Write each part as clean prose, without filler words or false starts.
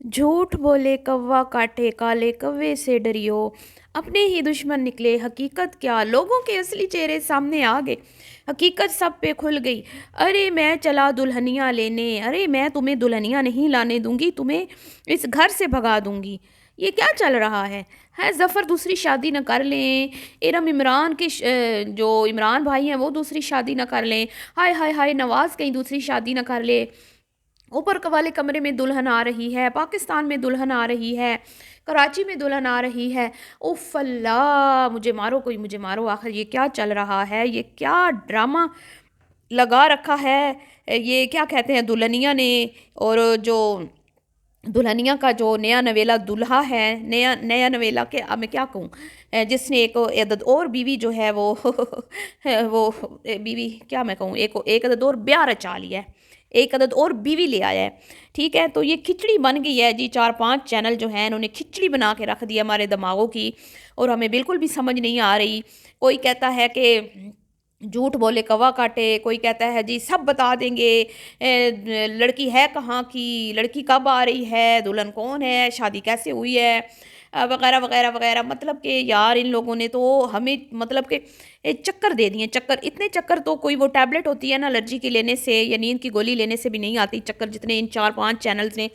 झूठ बोले कौवा काटे काले कौवे से डरियो। अपने ही दुश्मन निकले हकीकत क्या, लोगों के असली चेहरे सामने आ गए। हकीकत सब पे खुल गई। अरे मैं चला दुल्हनिया लेने, अरे मैं तुम्हें दुल्हनिया नहीं लाने दूंगी, तुम्हें इस घर से भगा दूंगी। ये क्या चल रहा है ज़फ़र दूसरी शादी न कर लें। इरम इमरान के जो इमरान भाई हैं वो दूसरी शादी न कर लें। हाय हाय हाय नवाज़ कहीं दूसरी शादी न कर ले। ऊपर वाले कमरे में दुल्हन आ रही है, पाकिस्तान में दुल्हन आ रही है, कराची में दुल्हन आ रही है। उफ अल्लाह, मुझे मारो कोई मुझे मारो। आखिर ये क्या चल रहा है, ये क्या ड्रामा लगा रखा है। ये क्या कहते हैं दुल्हनिया ने, और जो दुल्हनिया का जो नया नवेला दूल्हा है, नया नया नवेला के अब मैं क्या कहूँ, जिसने एक अदद और बीवी जो है वो वो बीवी क्या मैं कहूँ, एक एक अदद और ब्याह रचा लिया है, एक अदद और बीवी ले आया है। ठीक है, तो ये खिचड़ी बन गई है जी। 4-5 चैनल जो हैं इन्होंने खिचड़ी बना के रख दी है हमारे दिमागों की, और हमें बिल्कुल भी समझ नहीं आ रही। कोई कहता है कि झूठ बोले कौवा काटे, कोई कहता है जी सब बता देंगे, लड़की है कहाँ की, लड़की कब आ रही है, दुल्हन कौन है, शादी कैसे हुई है, वगैरह वगैरह वगैरह। मतलब कि यार इन लोगों ने तो हमें मतलब कि चक्कर दे दिए। चक्कर, इतने चक्कर तो कोई वो टैबलेट होती है ना एलर्जी की लेने से या नींद की गोली लेने से भी नहीं आती चक्कर, जितने इन 4-5 चैनल्स ने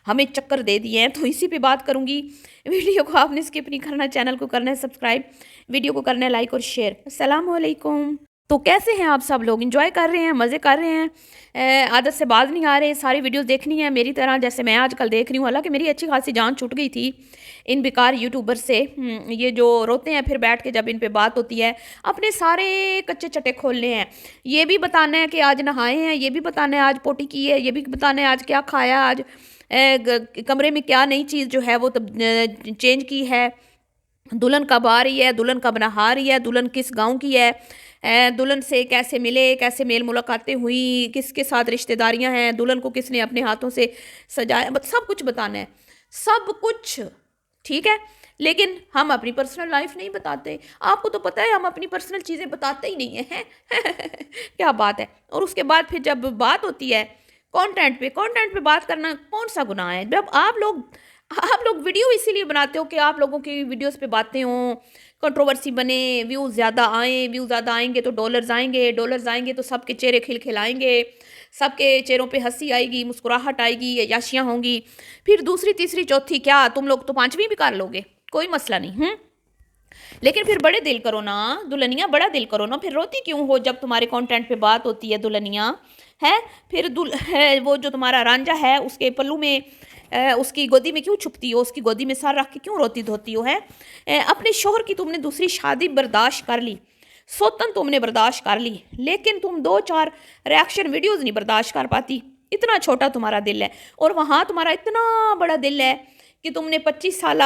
हमें चक्कर दे दिए हैं। तो इसी पे बात करूँगी। वीडियो को आपने स्किप नहीं करना, चैनल को करना है सब्सक्राइब, वीडियो को करना है लाइक और शेयर। अस्सलाम वालेकुम। तो कैसे हैं आप सब लोग, एंजॉय कर रहे हैं, मज़े कर रहे हैं, आदत से बाज नहीं आ रहे, सारी वीडियोस देखनी है मेरी तरह जैसे मैं आजकल देख रही हूँ। हालांकि मेरी अच्छी खासी जान छूट गई थी इन बेकार यूट्यूबर से। ये जो रोते हैं फिर बैठ के जब इन पे बात होती है, अपने सारे कच्चे चटे खोलने हैं। ये भी बताना है कि आज नहाए हैं, ये भी बताना है आज पोटी की है, ये भी बताना है आज क्या खाया, आज कमरे में क्या नई चीज़ जो है वो चेंज की है, दुल्हन कब आ रही है, दुल्हन कब नहा रही है, दुल्हन किस गांव की है, दुल्हन से कैसे मिले, कैसे मेल मुलाकातें हुई, किसके साथ रिश्तेदारियां हैं, दुल्हन को किसने अपने हाथों से सजाया, सब कुछ बताना है, सब कुछ। ठीक है, लेकिन हम अपनी पर्सनल लाइफ नहीं बताते। आपको तो पता है हम अपनी पर्सनल चीज़ें बताते ही नहीं हैं। क्या बात है। और उसके बाद फिर जब बात होती है कंटेंट पे बात करना कौन सा गुनाह है। जब आप लोग वीडियो इसीलिए बनाते हो कि आप लोगों की वीडियोस पे बातें हों, कंट्रोवर्सी बने, व्यूज़ ज़्यादा आएँ, व्यूज़ ज़्यादा आएंगे तो डॉलर्स आएंगे तो सबके चेहरे खिलखिलाएंगे, सबके चेहरों पे हंसी आएगी, मुस्कुराहट आएगी, याशियाँ होंगी। फिर दूसरी तीसरी चौथी क्या तुम लोग तो पांचवी भी कर लोगे, कोई मसला नहीं। लेकिन फिर बड़े दिल करो ना दुल्हनिया, बड़ा दिल करो ना। फिर रोती क्यों हो जब तुम्हारे कंटेंट पे बात होती है दुल्हनिया है। फिर वो जो तुम्हारा रांझा है उसके पल्लू में उसकी गोदी में क्यों छुपती हो, उसकी गोदी में सर रख के क्यों रोती धोती हो है। अपने शोहर की तुमने दूसरी शादी बर्दाश्त कर ली, सौतन तुमने बर्दाश्त कर ली, लेकिन तुम 2-4 रिएक्शन वीडियोज़ नहीं बर्दाश्त कर पाती। इतना छोटा तुम्हारा दिल है, और वहाँ तुम्हारा इतना बड़ा दिल है कि तुमने 25 साल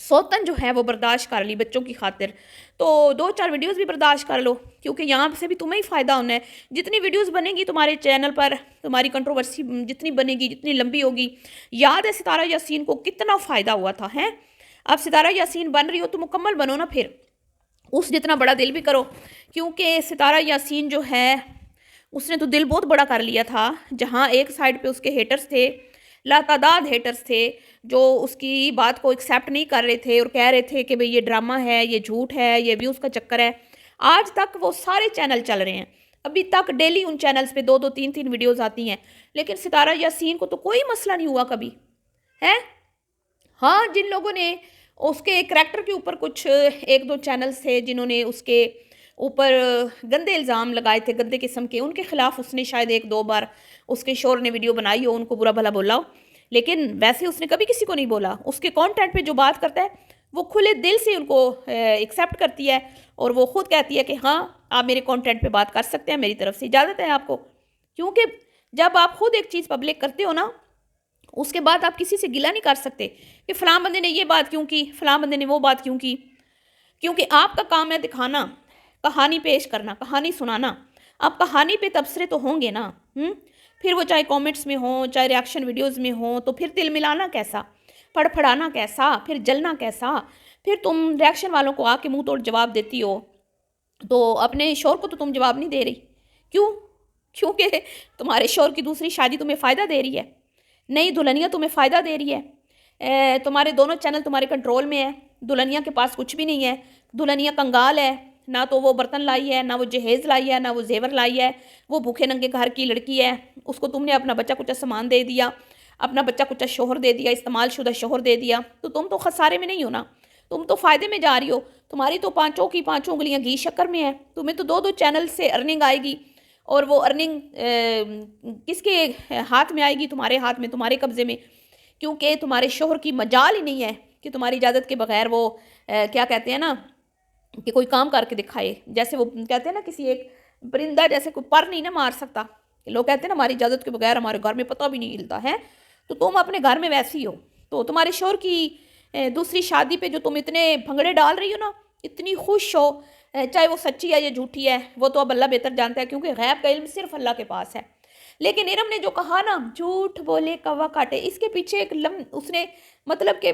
सौतन जो है वो बर्दाश्त कर ली बच्चों की खातिर। तो 2-4 वीडियोस भी बर्दाश्त कर लो, क्योंकि यहाँ से भी तुम्हें ही फ़ायदा होना है। जितनी वीडियोस बनेगी तुम्हारे चैनल पर, तुम्हारी कंट्रोवर्सी जितनी बनेगी, जितनी लंबी होगी। याद है सितारा यासीन को कितना फ़ायदा हुआ था है। अब सितारा यासीन बन रही हो तो मुकम्मल बनो ना, फिर उस जितना बड़ा दिल भी करो, क्योंकि सितारा यासीन जो है उसने तो दिल बहुत बड़ा कर लिया था। जहाँ एक साइड पे उसके हेटर्स थे, लातादाद हेटर्स थे जो उसकी बात को एक्सेप्ट नहीं कर रहे थे और कह रहे थे कि भाई ये ड्रामा है, ये झूठ है, ये व्यूज़ का चक्कर है। आज तक वो सारे चैनल चल रहे हैं, अभी तक डेली उन चैनल्स पे 2-2 3-3 वीडियोस आती हैं। लेकिन सितारा यासीन को तो कोई मसला नहीं हुआ कभी है। हाँ, जिन लोगों ने उसके करैक्टर के ऊपर कुछ 1-2 चैनल्स थे जिन्होंने उसके ऊपर गंदे इल्ज़ाम लगाए थे, गंदे किस्म के, उनके खिलाफ उसने शायद 1-2 बार उसके शोहर ने वीडियो बनाई हो, उनको बुरा भला बोला हो। लेकिन वैसे उसने कभी किसी को नहीं बोला। उसके कंटेंट पे जो बात करता है वो खुले दिल से उनको एक्सेप्ट करती है, और वो खुद कहती है कि हाँ आप मेरे कंटेंट पे बात कर सकते हैं, मेरी तरफ से इजाज़त है आपको। क्योंकि जब आप खुद एक चीज़ पब्लिक करते हो ना, उसके बाद आप किसी से गिला नहीं कर सकते कि फ़लाँ बंदे ने ये बात क्यों की, फ़लाँ बंदे ने वो बात क्यों की। क्योंकि आपका काम है दिखाना, कहानी पेश करना, कहानी सुनाना। अब कहानी पे तबसरे तो होंगे ना। फिर वो चाहे कमेंट्स में हो, चाहे रिएक्शन वीडियोस में हो, तो फिर दिल मिलाना कैसा, फड़फड़ाना कैसा, फिर जलना कैसा। फिर तुम रिएक्शन वालों को आके मुंह तोड़ जवाब देती हो, तो अपने शोहर को तो तुम जवाब नहीं दे रही। क्यों? क्योंकि तुम्हारे शोहर की दूसरी शादी तुम्हें फ़ायदा दे रही है। नई दुल्हनिया तुम्हें फ़ायदा दे रही है, तुम्हारे दोनों चैनल तुम्हारे कंट्रोल में है, दुल्हनिया के पास कुछ भी नहीं है, दुल्हनिया कंगाल है, ना तो वो बर्तन लाई है, ना वो जहेज़ लाई है, ना वो जेवर लाई है, वो भूखे नंगे घर की लड़की है, उसको तुमने अपना बच्चा कुचा सामान दे दिया, अपना बच्चा कुचा शोहर दे दिया, इस्तेमाल शुदा शोहर दे दिया, तो तुम तो खसारे में नहीं हो ना, तुम तो फ़ायदे में जा रही हो। तुम्हारी तो पाँचों की पाँचों उंगलियां घी शक्कर में है, तुम्हें तो दो दो चैनल से अर्निंग आएगी, और वो अर्निंग किसके हाथ में आएगी? तुम्हारे हाथ में, तुम्हारे कब्ज़े में, क्योंकि तुम्हारे शोहर की मजाल ही नहीं है कि तुम्हारी इजाज़त के बगैर वो क्या कहते हैं ना कि कोई काम करके दिखाए। जैसे वो कहते हैं ना, किसी एक परिंदा जैसे कोई पर नहीं ना मार सकता, लोग कहते हैं ना हमारी इजाज़त के बगैर हमारे घर में पता भी नहीं हिलता है, तो तुम अपने घर में वैसी हो। तो तुम्हारे शोहर की दूसरी शादी पे जो तुम इतने भंगड़े डाल रही हो ना, इतनी खुश हो, चाहे वो सच्ची है या झूठी है वो तो अब अल्लाह बेहतर जानता है, क्योंकि गैब का इल्म सिर्फ अल्लाह के पास है। लेकिन इरम ने जो कहा ना, झूठ बोले कौवा काटे, इसके पीछे एक उसने मतलब कि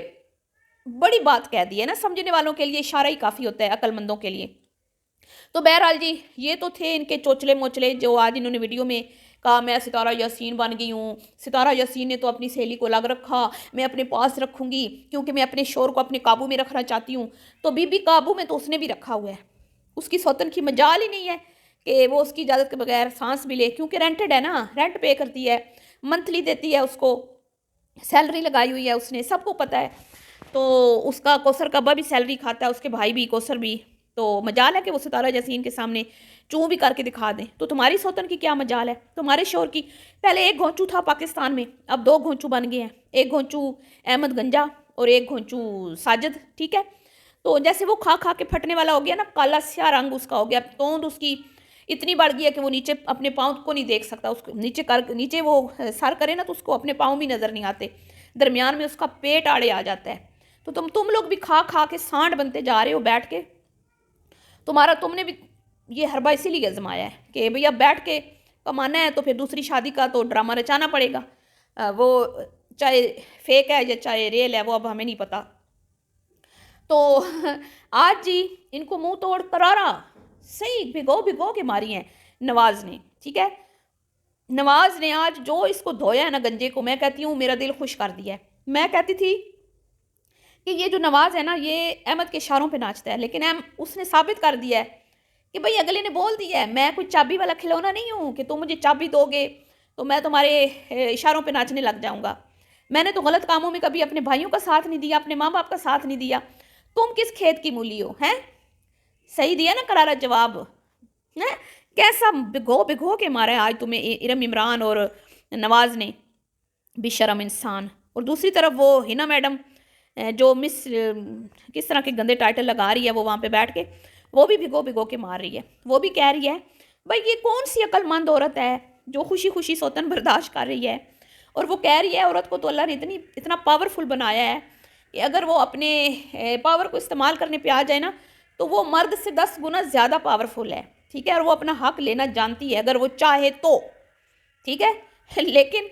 बड़ी बात कह दी है ना, समझने वालों के लिए इशारा ही काफ़ी होता है, अक्लमंदों के लिए। तो बहरहाल जी, ये तो थे इनके चोचले मोचले जो आज इन्होंने वीडियो में कहा मैं सितारा यासीन बन गई हूँ, सितारा यासीन ने तो अपनी सहेली को अलग रखा, मैं अपने पास रखूँगी क्योंकि मैं अपने शोर को अपने काबू में रखना चाहती हूँ। तो बीबी काबू में तो उसने भी रखा हुआ है, उसकी सौतन की मजाल ही नहीं है कि वो उसकी इजाज़त के बगैर सांस भी ले, क्योंकि रेंटेड है ना, रेंट पे करती है, मंथली देती है, उसको सैलरी लगाई हुई है उसने, सबको पता है। तो उसका कौसर कब्बा भी सैलरी खाता है, उसके भाई भी, कौसर भी। तो मजाल है कि वो सितारा यासीन के सामने चूँ भी करके दिखा दें। तो तुम्हारी सौतन की क्या मजाल है? तुम्हारे शोर की पहले एक घोंचू था पाकिस्तान में, अब दो घोंचू बन गए हैं, एक घोंचू अहमद गंजा और एक घोंचू साजिद, ठीक है। तो जैसे वो खा खा के फटने वाला हो गया ना, काला स्या रंग उसका हो गया, तोंद उसकी इतनी बढ़ गई है कि वो नीचे अपने पाँव को नहीं देख सकता, उसको नीचे वो सर करे ना तो उसको अपने पाँव भी नज़र नहीं आते, दरमियान में उसका पेट आड़े आ जाता है। तो तुम लोग भी खा खा के सांड बनते जा रहे हो बैठ के। तुमने भी ये हरबा इसीलिए आजमाया है कि भैया बैठ के कमाना है, तो फिर दूसरी शादी का तो ड्रामा रचाना पड़ेगा। वो चाहे फेक है या चाहे रियल है वो अब हमें नहीं पता। तो आज जी इनको मुंह तोड़ करारा सही भिगो भिगो के मारी हैं नवाज ने, ठीक है। नवाज ने आज जो इसको धोया है ना गंजे को, मैं कहती हूँ मेरा दिल खुश कर दिया है। मैं कहती थी कि ये जो नवाज है ना, ये अहमद के इशारों पे नाचता है, लेकिन उसने साबित कर दिया है कि भाई अगले ने बोल दिया है मैं कोई चाबी वाला खिलौना नहीं हूँ कि तुम मुझे चाबी दोगे तो मैं तुम्हारे इशारों पे नाचने लग जाऊँगा। मैंने तो गलत कामों में कभी अपने भाइयों का साथ नहीं दिया, अपने माँ बाप का साथ नहीं दिया, तुम किस खेत की मूली हो? हैं, सही दिया ना करारा जवाब है। कैसा भिगो भिगो के मारा है आज तुम्हें इरम इमरान और नवाज ने, बेशरम इंसान। और दूसरी तरफ वो हिना मैडम जो मिस किस तरह के गंदे टाइटल लगा रही है, वो वहाँ पे बैठ के वो भी भिगो भिगो के मार रही है। वो भी कह रही है भाई ये कौन सी अक्लमंद औरत है जो खुशी खुशी सौतन बर्दाश्त कर रही है। और वो कह रही है औरत को तो अल्लाह ने इतना पावरफुल बनाया है कि अगर वो अपने पावर को इस्तेमाल करने पे आ जाए ना तो वो मर्द से 10 गुना ज़्यादा पावरफुल है, ठीक है। और वो अपना हक लेना जानती है अगर वो चाहे तो, ठीक है। लेकिन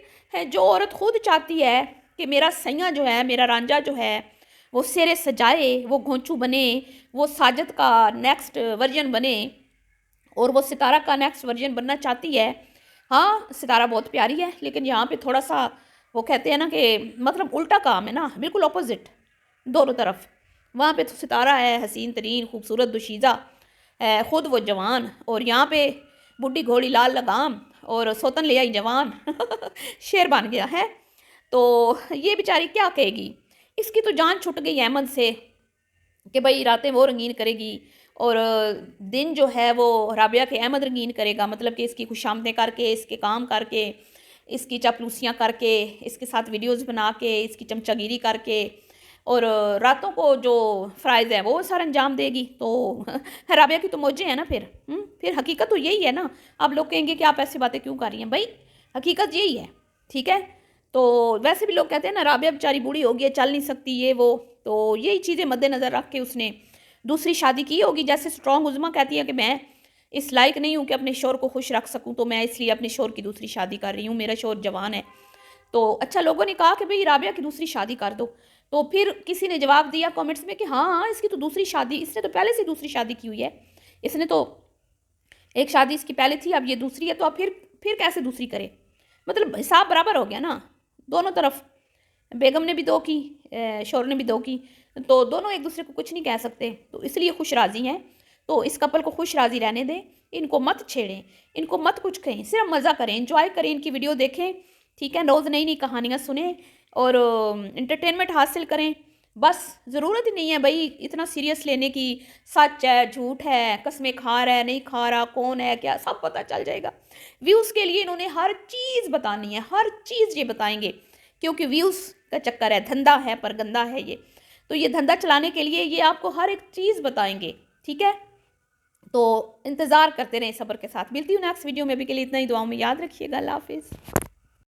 जो औरत खुद चाहती है कि मेरा सैया जो है, मेरा रांझा जो है वो सिरे सजाए, वो घोंचू बने, वो साजिद का नेक्स्ट वर्जन बने और वो सितारा का नेक्स्ट वर्जन बनना चाहती है। हाँ, सितारा बहुत प्यारी है, लेकिन यहाँ पे थोड़ा सा वो कहते हैं ना कि मतलब उल्टा काम है ना, बिल्कुल अपोजिट दोनों तरफ। वहाँ पे तो सितारा है हसीन तरीन खूबसूरत दुशीज़ा, ख़ुद वो जवान, और यहाँ पे बुढ़ी घोड़ी लाल लगाम और सौतन ले आई जवान शेर बन गया है। तो ये बेचारी क्या कहेगी? इसकी तो जान छुट गई अहमद से कि भाई रातें वो रंगीन करेगी और दिन जो है वो राबिया के अहमद रंगीन करेगा, मतलब कि इसकी खुशामदें करके, इसके काम करके, इसकी चापलूसियाँ करके, इसके साथ वीडियोस बना के, इसकी चमचागिरी करके, और रातों को जो फ़राइज़ है वो सर अंजाम देगी। तो राबिया की तो मौजें हैं ना फिर हकीकत तो यही है ना। अब लोग कहेंगे कि आप ऐसी बातें क्यों कर रही हैं, भाई हकीकत यही है, ठीक है। तो वैसे भी लोग कहते हैं ना राबिया बेचारी बूढ़ी हो गई है, चल नहीं सकती ये वो, तो यही चीज़ें मद्देनज़र रख के उसने दूसरी शादी की होगी। जैसे स्ट्रॉन्ग उज़मा कहती है कि मैं इस लायक नहीं हूँ कि अपने शोर को खुश रख सकूँ, तो मैं इसलिए अपने शोर की दूसरी शादी कर रही हूँ, मेरा शोर जवान है। तो अच्छा, लोगों ने कहा कि भाई राबिया की दूसरी शादी कर दो, तो फिर किसी ने जवाब दिया कमेंट्स में कि हाँ इसकी तो दूसरी शादी, इसने तो पहले से दूसरी शादी की हुई है, इसने तो एक शादी इसकी पहले थी, अब ये दूसरी है, तो अब फिर कैसे दूसरी करे? मतलब हिसाब बराबर हो गया ना। دونوں طرف بیگم نے بھی دو کی، شوہر نے بھی دو کی، تو دونوں ایک دوسرے کو کچھ نہیں کہہ سکتے، تو اس لیے خوش راضی ہیں۔ تو اس کپل کو خوش راضی رہنے دیں، ان کو مت چھیڑیں، ان کو مت کچھ کہیں، صرف مزہ کریں، انجوائے کریں، ان کی ویڈیو دیکھیں، ٹھیک ہے، روز نئی نئی کہانیاں سنیں اور انٹرٹینمنٹ حاصل کریں، بس ضرورت ہی نہیں ہے بھائی اتنا سیریس لینے کی، سچ ہے جھوٹ ہے، قسمیں کھا رہا ہے نہیں کھا رہا، کون ہے کیا، سب پتہ چل جائے گا۔ ویوز کے لیے انہوں نے ہر چیز بتانی ہے، ہر چیز یہ بتائیں گے، کیونکہ ویوز کا چکر ہے، دھندا ہے پر گندا ہے یہ، تو یہ دھندا چلانے کے لیے یہ آپ کو ہر ایک چیز بتائیں گے، ٹھیک ہے، تو انتظار کرتے رہیں صبر کے ساتھ۔ ملتی ہوں نیکسٹ ویڈیو میں، ابھی کے لیے اتنا ہی، دعاؤں میں یاد رکھیے گا، اللہ حافظ۔